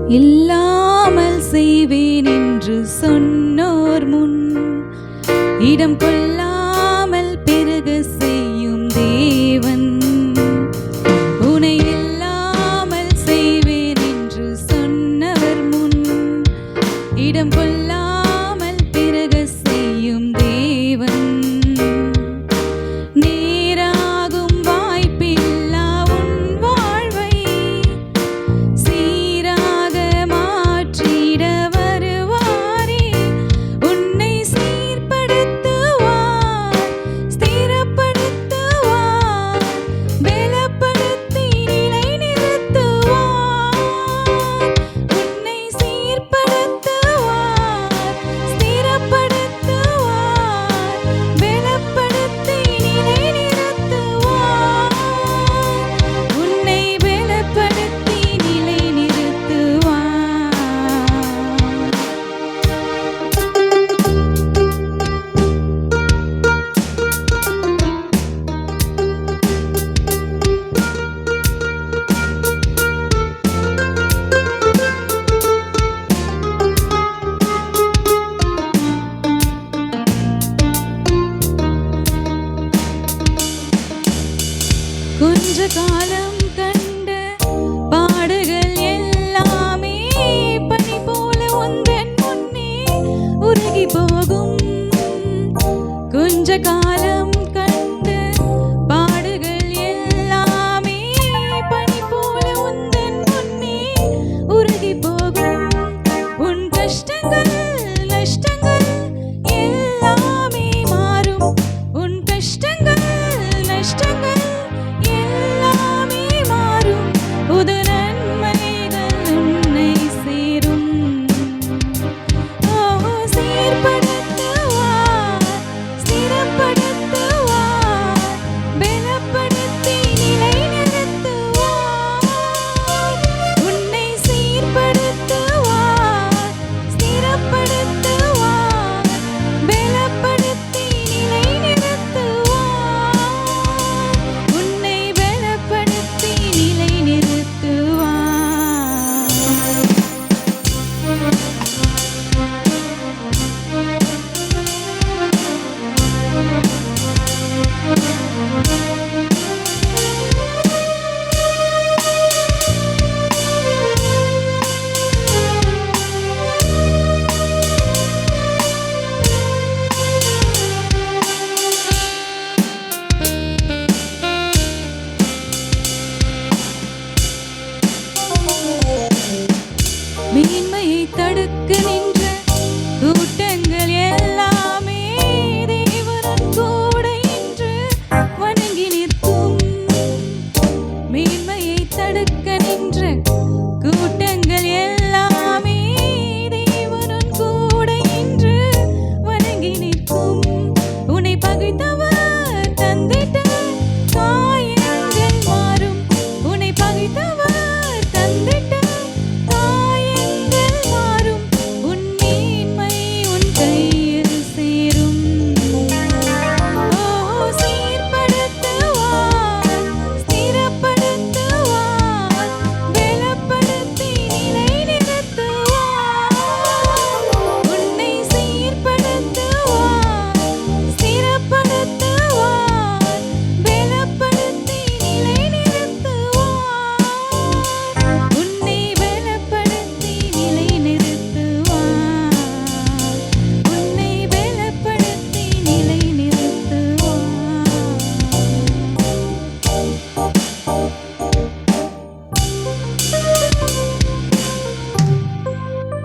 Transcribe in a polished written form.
இல்லாமல் செய்வேன் என்று சொன்னோர் முன் இடம் கொள்ளாமல் பெருக செய்யும் தேவன். உனை இல்லாமல் செய்வேன் என்று சொன்னவர் முன் இடம் கொள்ளாமல் பெருக செய்யும் தேவன். நேராகும் வாய்ப்பில்லா உன் வாழ்வை சீராக மாற்றிட வருவாரே. உன்னை சீர்படுத்துவார், ஸ்திரப்படுத்துவார், பலப்படுத்தி நிலைநிறுத்துவார். உன்னை சீர்படுத்துவார், ஸ்திரப்படுத்துவார், பலப்படுத்தி நிலைநிறுத்துவார். உன்னை பலப்படுத்தி நிலைநிறுத்துவார். கொஞ்ச காலம் கண்ட பாடுகள் எல்லாமே பனி போல உந்தன் முன்னே உருகி போகும். கொஞ்ச காலம் கண்ட பாடுகள் எல்லாமே பனி போல உந்தன் முன்னே உருகி போகும். உன் கஷ்டங்கள் நஷ்டங்கள் எல்லாமே மாறும். உன் கஷ்டங்கள் நஷ்டங்கள் எல்லாமே மாறும். புது நன்மைகள் உன்னை சேரும். ஓ, சீர்படுத்துவார், ஸ்திரப்படுத்துவார், பலப்படுத்தி நிலைநிறுத்துவார். உன்னை சீர்படுத்துவார், ஸ்திரப்படுத்துவார், பலப்படுத்தி நிலைநிறுத்துவார். உன்னை பலப்படுத்தி நிலைநிறுத்துவார். மேன்மையை தடுக்க